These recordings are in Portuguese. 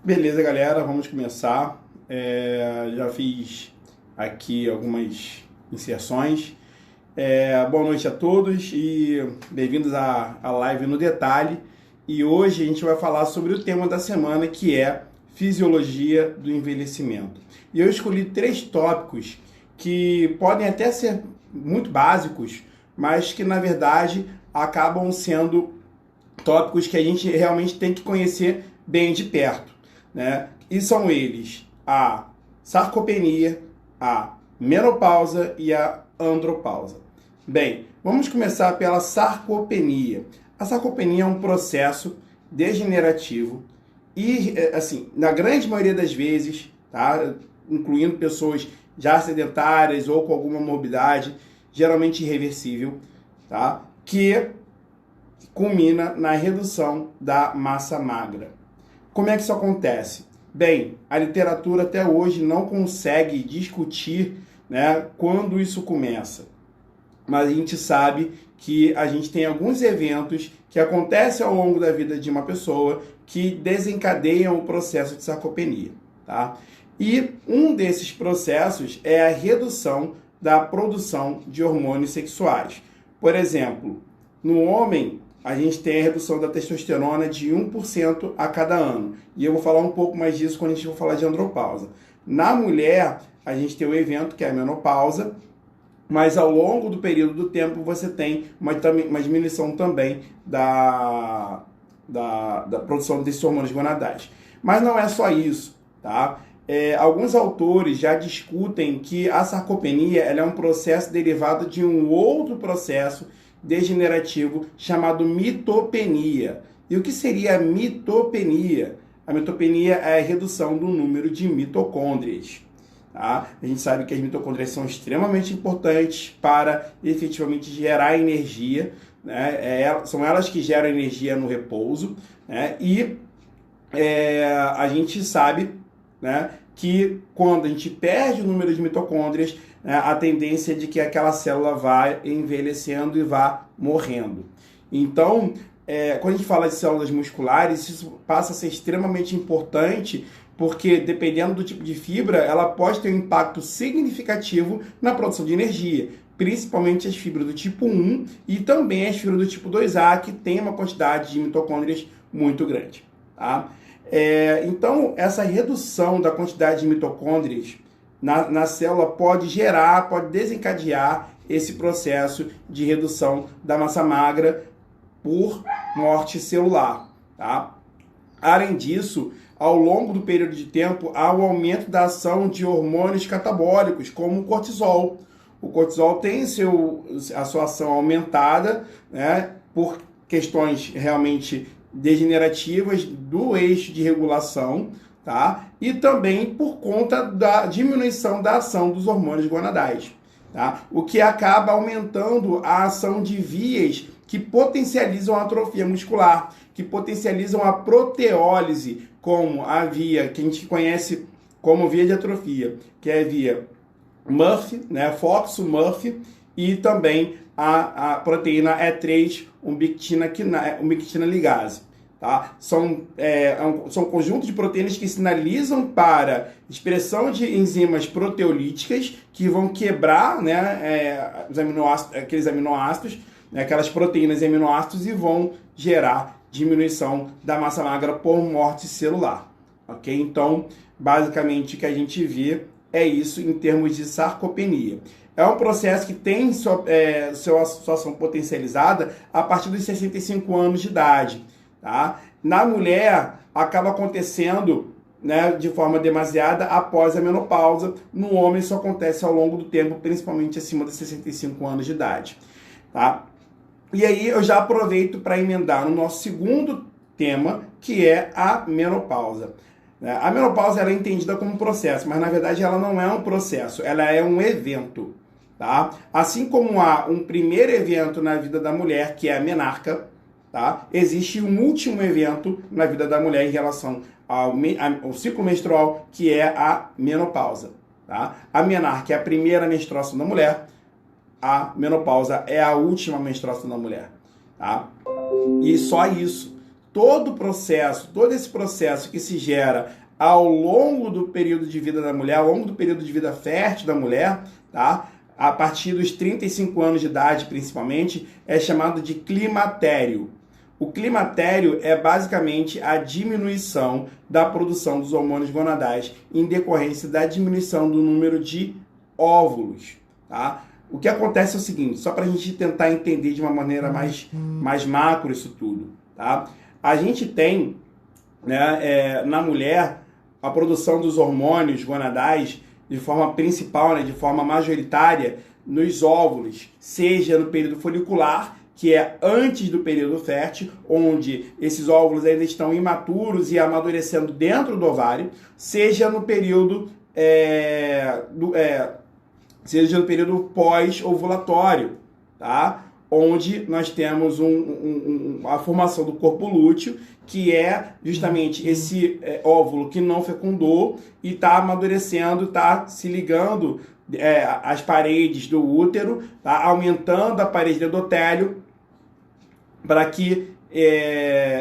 Beleza, galera, vamos começar. Já fiz aqui algumas inserções. Boa noite a todos e bem-vindos à live no detalhe. E hoje a gente vai falar sobre o tema da semana, que é fisiologia do envelhecimento. E eu escolhi 3 tópicos que podem até ser muito básicos, mas que na verdade acabam sendo tópicos que a gente realmente tem que conhecer bem de perto, né? E são eles a sarcopenia, a menopausa e a andropausa. Bem, vamos começar pela sarcopenia. A sarcopenia é um processo degenerativo e, assim, na grande maioria das vezes, tá? Incluindo pessoas já sedentárias ou com alguma morbidade, geralmente irreversível, tá? Que culmina na redução da massa magra. Como é que isso acontece? Bem, a literatura até hoje não consegue discutir, né, quando isso começa. Mas a gente sabe que a gente tem alguns eventos que acontecem ao longo da vida de uma pessoa que desencadeiam o processo de sarcopenia, tá? E um desses processos é a redução da produção de hormônios sexuais. Por exemplo, no homem, a gente tem a redução da testosterona de 1% a cada ano. E eu vou falar um pouco mais disso quando a gente for falar de andropausa. Na mulher, a gente tem o evento que é a menopausa, mas ao longo do período do tempo você tem uma diminuição também da produção desses hormônios gonadais. Mas não é só isso, tá? Alguns autores já discutem que a sarcopenia ela é um processo derivado de um outro processo degenerativo chamado mitopenia. E o que seria a mitopenia? A mitopenia é a redução do número de mitocôndrias. Tá? A gente sabe que as mitocôndrias são extremamente importantes para efetivamente gerar energia, né? São elas que geram energia no repouso, né? E a gente sabe, né, que quando a gente perde o número de mitocôndrias, né, a tendência é de que aquela célula vai envelhecendo e vá morrendo. Então, quando a gente fala de células musculares, isso passa a ser extremamente importante, porque dependendo do tipo de fibra, ela pode ter um impacto significativo na produção de energia, principalmente as fibras do tipo 1 e também as fibras do tipo 2A, que tem uma quantidade de mitocôndrias muito grande, tá? Então, essa redução da quantidade de mitocôndrias na célula pode desencadear esse processo de redução da massa magra por morte celular, tá? Além disso, ao longo do período de tempo, há o aumento da ação de hormônios catabólicos, como o cortisol. O cortisol tem a sua ação aumentada, né, por questões realmente degenerativas do eixo de regulação, tá? E também por conta da diminuição da ação dos hormônios gonadais, tá? O que acaba aumentando a ação de vias que potencializam a atrofia muscular, que potencializam a proteólise, como a via que a gente conhece como via de atrofia, que é a via Murphy, né, FOXO-Murphy, e também a proteína E3 ubiquitina ligase. Tá? São um conjunto de proteínas que sinalizam para expressão de enzimas proteolíticas que vão quebrar, né, os aminoácidos, aqueles aminoácidos, né, aquelas proteínas e aminoácidos, e vão gerar diminuição da massa magra por morte celular. Ok? Então, basicamente, o que a gente vê é isso em termos de sarcopenia. É um processo que tem sua ação potencializada a partir dos 65 anos de idade. Tá? Na mulher, acaba acontecendo, né, de forma demasiada após a menopausa. No homem, isso acontece ao longo do tempo, principalmente acima dos 65 anos de idade. Tá? E aí eu já aproveito para emendar no nosso segundo tema, que é a menopausa. A menopausa ela é entendida como um processo, mas na verdade ela não é um processo, ela é um evento. Tá? Assim como há um primeiro evento na vida da mulher, que é a menarca, tá? Existe um último evento na vida da mulher em relação ao ciclo menstrual, que é a menopausa. Tá? A menarca é a primeira menstruação da mulher, a menopausa é a última menstruação da mulher. Tá? E só isso. todo esse processo que se gera ao longo do período de vida da mulher, ao longo do período de vida fértil da mulher, tá? A partir dos 35 anos de idade, principalmente, é chamado de climatério. O climatério é basicamente a diminuição da produção dos hormônios gonadais em decorrência da diminuição do número de óvulos, tá? O que acontece é o seguinte, só para a gente tentar entender de uma maneira mais macro isso tudo, tá? A gente tem, né, na mulher, a produção dos hormônios gonadais de forma principal, né, de forma majoritária, nos óvulos, seja no período folicular, que é antes do período fértil, onde esses óvulos ainda estão imaturos e amadurecendo dentro do ovário, seja no período pós-ovulatório, tá? Onde nós temos a formação do corpo lúteo, que é justamente esse óvulo que não fecundou e está amadurecendo, está se ligando às paredes do útero, tá? Aumentando a parede do endotélio para que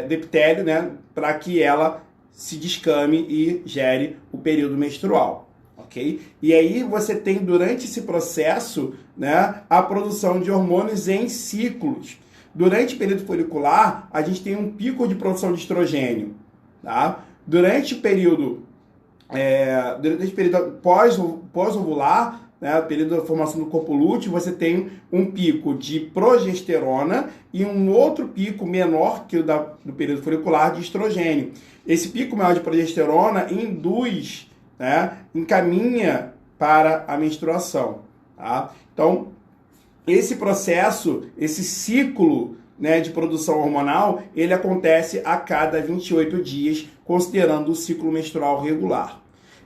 do epitélio, né? Para que ela se descame e gere o período menstrual. Okay? E aí você tem durante esse processo, né, a produção de hormônios em ciclos. Durante o período folicular, a gente tem um pico de produção de estrogênio. Tá? Durante o período pós-ovular, né, período da formação do corpo lúteo, você tem um pico de progesterona e um outro pico menor que o do período folicular de estrogênio. Esse pico maior de progesterona induz, né, encaminha para a menstruação. Tá? Então, esse processo, esse ciclo, né, de produção hormonal, ele acontece a cada 28 dias, considerando o ciclo menstrual regular.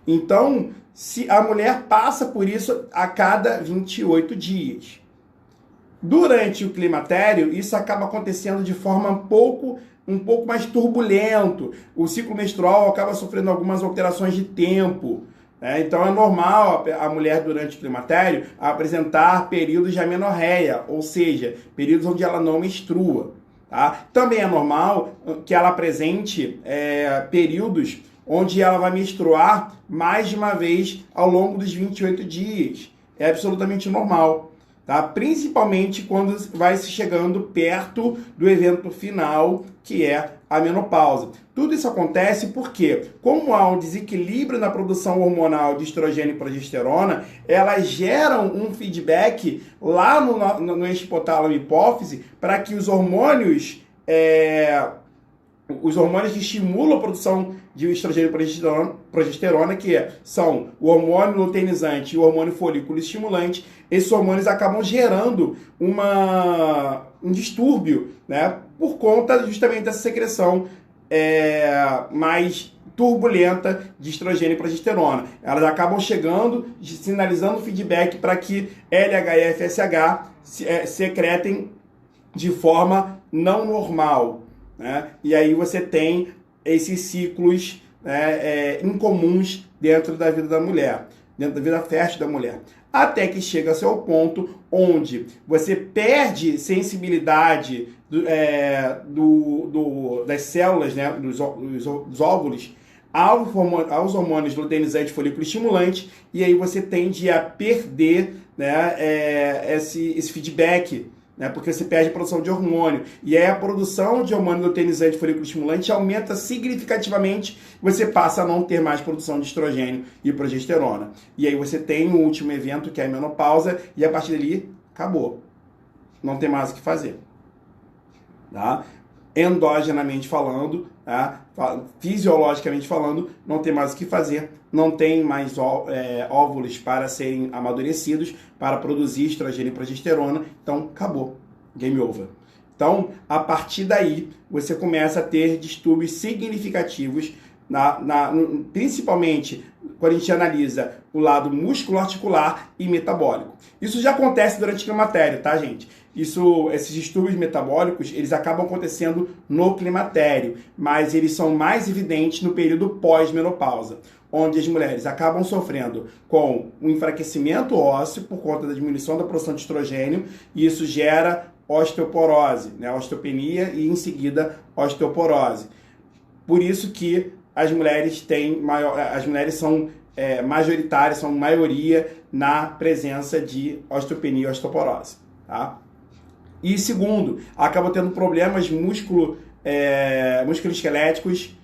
Então, se a mulher passa por isso a cada 28 dias. Durante o climatério, isso acaba acontecendo de forma um pouco mais turbulento. O ciclo menstrual acaba sofrendo algumas alterações de tempo. Então é normal a mulher durante o climatério apresentar períodos de amenorreia, ou seja, períodos onde ela não menstrua. Tá? Também é normal que ela apresente períodos onde ela vai menstruar mais de uma vez ao longo dos 28 dias. É absolutamente normal. Tá? Principalmente quando vai se chegando perto do evento final, que é a menopausa. Tudo isso acontece porque, como há um desequilíbrio na produção hormonal de estrogênio e progesterona, elas geram um feedback lá no eixo hipotálamo e hipófise para que os hormônios que estimulam a produção de estrogênio e progesterona, que são o hormônio luteinizante e o hormônio folículo estimulante, esses hormônios acabam gerando um distúrbio, né, por conta justamente dessa secreção mais turbulenta de estrogênio e progesterona. Elas acabam chegando, sinalizando feedback para que LH e FSH secretem de forma não normal. Né? E aí você tem esses ciclos, né, incomuns dentro da vida da mulher, dentro da vida fértil da mulher. Até que chega-se ao ponto onde você perde sensibilidade das células, né, dos óvulos, aos hormônios luteinizante e folículo estimulante, e aí você tende a perder, né, esse feedback, né, porque você perde a produção de hormônio. E aí a produção de hormônio luteinizante e folículo estimulante aumenta significativamente, você passa a não ter mais produção de estrogênio e progesterona. E aí você tem o último evento, que é a menopausa, e a partir dali, acabou. Não tem mais o que fazer. Tá? Endogenamente falando, tá? Fisiologicamente falando, não tem mais o que fazer, não tem mais óvulos para serem amadurecidos, para produzir estrogênio e progesterona, então acabou, game over. Então, a partir daí, você começa a ter distúrbios significativos, principalmente quando a gente analisa o lado músculo-articular e metabólico. Isso já acontece durante o climatério, tá, gente? Esses distúrbios metabólicos, eles acabam acontecendo no climatério, mas eles são mais evidentes no período pós-menopausa, onde as mulheres acabam sofrendo com um enfraquecimento ósseo por conta da diminuição da produção de estrogênio, e isso gera osteoporose, né? Osteopenia e em seguida osteoporose. Por isso que as mulheres são majoritárias, são maioria na presença de osteopenia e osteoporose, tá? E segundo, acabam tendo problemas musculoesqueléticos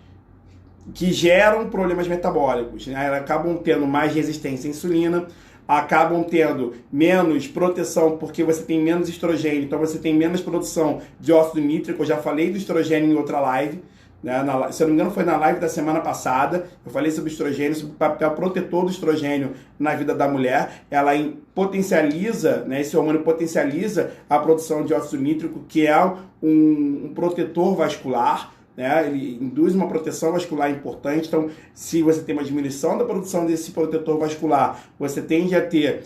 que geram problemas metabólicos, né? Elas acabam tendo mais resistência à insulina, acabam tendo menos proteção porque você tem menos estrogênio, então você tem menos produção de óxido nítrico. Eu já falei do estrogênio em outra live, né? Se eu não me engano foi na live da semana passada, eu falei sobre estrogênio, sobre o papel protetor do estrogênio na vida da mulher. Ela potencializa, né, esse hormônio potencializa a produção de óxido nítrico, que é um protetor vascular, né? Ele induz uma proteção vascular importante. Então, se você tem uma diminuição da produção desse protetor vascular, você tende a ter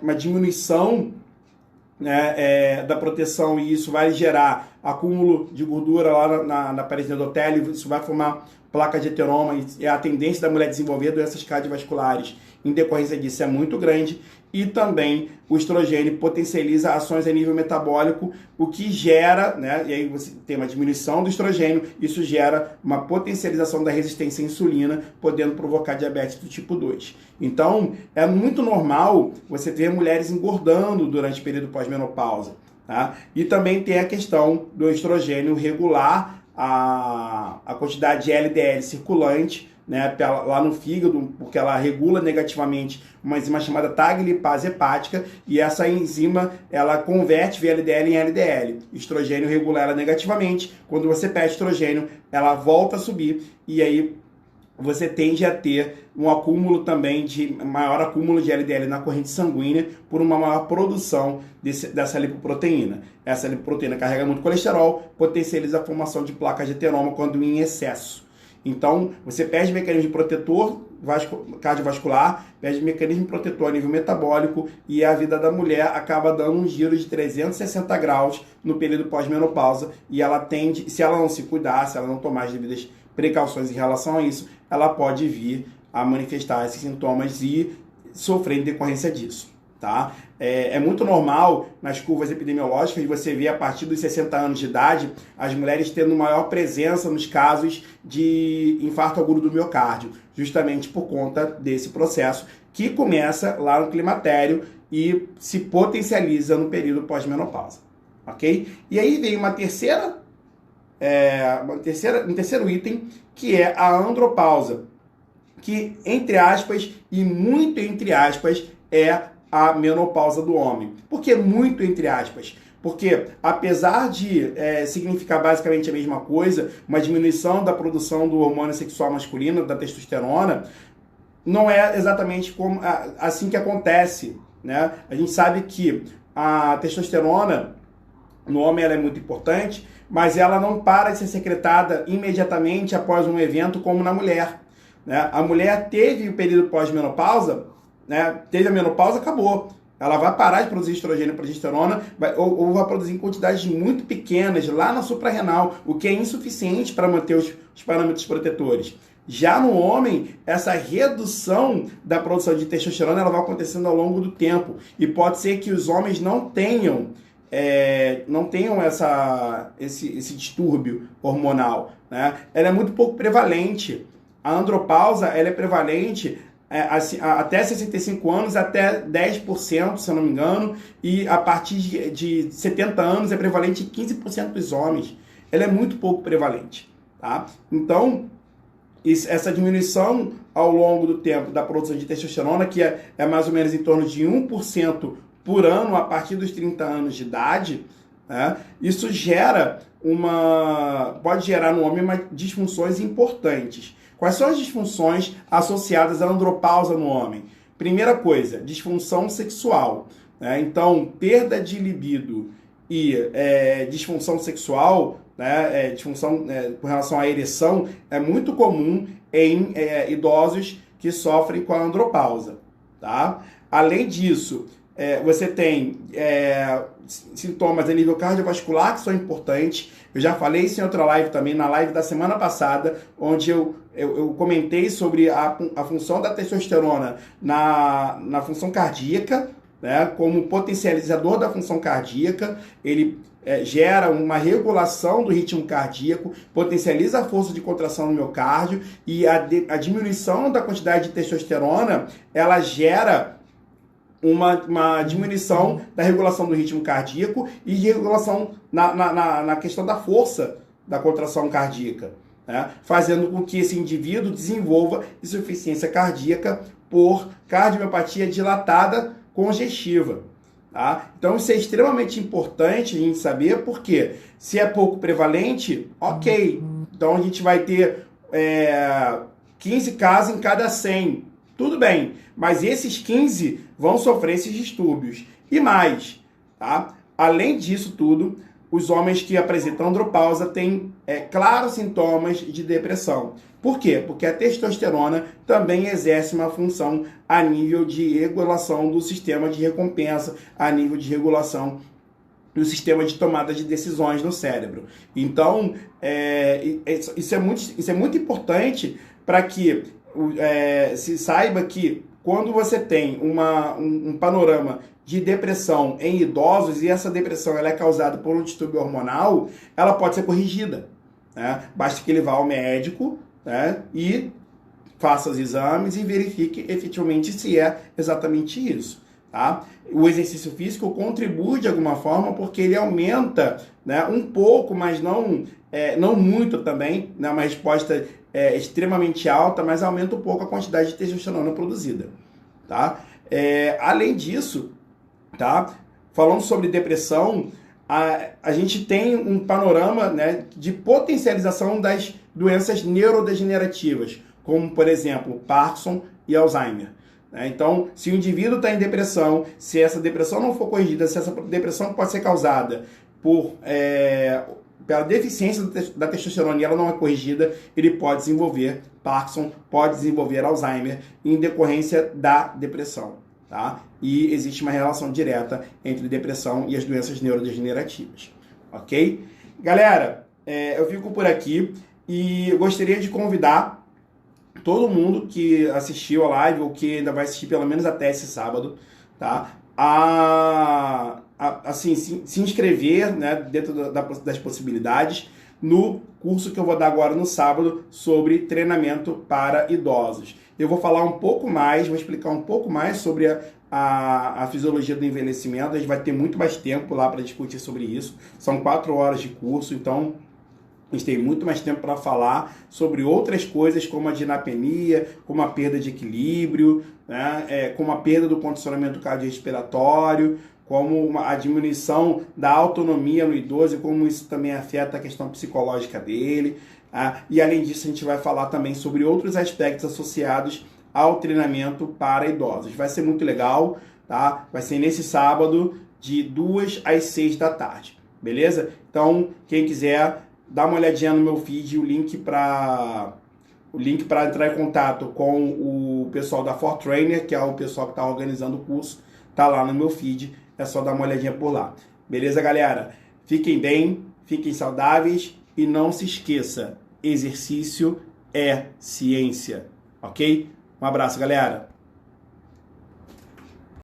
uma diminuição, né, da proteção, e isso vai gerar acúmulo de gordura lá na parede do endotélio. Isso vai formar placa de ateroma, e a tendência da mulher desenvolver doenças cardiovasculares em decorrência disso é muito grande. E também o estrogênio potencializa ações a nível metabólico, o que gera, né, e aí você tem uma diminuição do estrogênio, isso gera uma potencialização da resistência à insulina, podendo provocar diabetes do tipo 2. Então, é muito normal você ver mulheres engordando durante o período pós-menopausa, tá? E também tem a questão do estrogênio regular a quantidade de LDL circulante, né, lá no fígado, porque ela regula negativamente uma enzima chamada TAG lipase hepática, e essa enzima ela converte VLDL em LDL. Estrogênio regula ela negativamente. Quando você perde estrogênio, ela volta a subir, e aí você tende a ter um maior acúmulo de LDL na corrente sanguínea por uma maior produção dessa lipoproteína. Essa lipoproteína carrega muito colesterol, potencializa a formação de placas de ateroma quando em excesso. Então, você perde mecanismo de protetor cardiovascular, perde mecanismo protetor a nível metabólico, e a vida da mulher acaba dando um giro de 360 graus no período pós-menopausa, e ela tende, se ela não se cuidar, se ela não tomar as devidas precauções em relação a isso, ela pode vir a manifestar esses sintomas e sofrer em decorrência disso, tá? É muito normal nas curvas epidemiológicas você ver a partir dos 60 anos de idade as mulheres tendo maior presença nos casos de infarto agudo do miocárdio, justamente por conta desse processo que começa lá no climatério e se potencializa no período pós-menopausa, ok? E aí vem um terceiro item, que é a andropausa, que, entre aspas, e muito entre aspas, é a menopausa do homem. Por que muito entre aspas? Porque, apesar de significar basicamente a mesma coisa, uma diminuição da produção do hormônio sexual masculino, da testosterona, não é exatamente assim que acontece, né? A gente sabe que a testosterona no homem ela é muito importante, mas ela não para de ser secretada imediatamente após um evento como na mulher, né? A mulher teve o período pós-menopausa, né? Teve a menopausa, acabou. Ela vai parar de produzir estrogênio e progesterona, ou vai produzir em quantidades muito pequenas lá na suprarrenal, o que é insuficiente para manter os parâmetros protetores. Já no homem, essa redução da produção de testosterona ela vai acontecendo ao longo do tempo, e pode ser que os homens não tenham esse distúrbio hormonal, né? Ela é muito pouco prevalente. A andropausa ela é prevalente até 65 anos, até 10%, se eu não me engano, e a partir de 70 anos é prevalente em 15% dos homens. Ela é muito pouco prevalente, tá? Então, essa diminuição ao longo do tempo da produção de testosterona, que é mais ou menos em torno de 1% por ano a partir dos 30 anos de idade, né? Isso pode gerar no homem disfunções importantes. Quais são as disfunções associadas à andropausa no homem? Primeira coisa, disfunção sexual, né? Então, perda de libido e disfunção sexual, né? Disfunção com relação à ereção, é muito comum em idosos que sofrem com a andropausa, tá? Além disso, você tem sintomas a nível cardiovascular que são importantes. Eu já falei isso em outra live também, na live da semana passada, onde eu comentei sobre a função da testosterona na função cardíaca, né, como potencializador da função cardíaca, ele gera uma regulação do ritmo cardíaco, potencializa a força de contração no miocárdio e a diminuição da quantidade de testosterona, ela gera uma diminuição da regulação do ritmo cardíaco e de regulação na questão da força da contração cardíaca, né? Fazendo com que esse indivíduo desenvolva insuficiência cardíaca por cardiomiopatia dilatada congestiva. Tá? Então isso é extremamente importante a gente saber, porque se é pouco prevalente, ok. Então a gente vai ter 15 casos em cada 100. Tudo bem, mas esses 15 vão sofrer esses distúrbios. E mais, tá? Além disso tudo, os homens que apresentam andropausa têm claros sintomas de depressão. Por quê? Porque a testosterona também exerce uma função a nível de regulação do sistema de recompensa, a nível de regulação do sistema de tomada de decisões no cérebro. Então, isso é muito importante para que se saiba que quando você tem um panorama de depressão em idosos e essa depressão ela é causada por um distúrbio hormonal, ela pode ser corrigida, né? Basta que ele vá ao médico, né, e faça os exames e verifique efetivamente se é exatamente isso. Tá? O exercício físico contribui de alguma forma porque ele aumenta, né, um pouco, mas não muito também, né, uma resposta extremamente alta, mas aumenta um pouco a quantidade de testosterona produzida. Tá? Além disso, tá, falando sobre depressão, a gente tem um panorama, né, de potencialização das doenças neurodegenerativas, como, por exemplo, Parkinson e Alzheimer. Então, se o indivíduo está em depressão, se essa depressão não for corrigida, se essa depressão pode ser causada pela deficiência da testosterona e ela não é corrigida, ele pode desenvolver Parkinson, pode desenvolver Alzheimer em decorrência da depressão. Tá? E existe uma relação direta entre depressão e as doenças neurodegenerativas. Ok? Galera, eu fico por aqui e eu gostaria de convidar todo mundo que assistiu a live ou que ainda vai assistir pelo menos até esse sábado, tá? Assim, se inscrever, né, dentro das possibilidades no curso que eu vou dar agora no sábado sobre treinamento para idosos. Eu vou falar um pouco mais, vou explicar um pouco mais sobre a fisiologia do envelhecimento. A gente vai ter muito mais tempo lá para discutir sobre isso. São 4 horas de curso, então a gente tem muito mais tempo para falar sobre outras coisas, como a dinapenia, como a perda de equilíbrio, né, como a perda do condicionamento cardiorrespiratório, como a diminuição da autonomia no idoso e como isso também afeta a questão psicológica dele. E além disso, a gente vai falar também sobre outros aspectos associados ao treinamento para idosos. Vai ser muito legal, tá? Vai ser nesse sábado, de 2 às 6 da tarde, beleza? Então, quem quiser, dá uma olhadinha no meu feed, o link para entrar em contato com o pessoal da ForTrainer, que é o pessoal que está organizando o curso, tá lá no meu feed, é só dar uma olhadinha por lá. Beleza, galera? Fiquem bem, fiquem saudáveis e não se esqueça, exercício é ciência, ok? Um abraço, galera!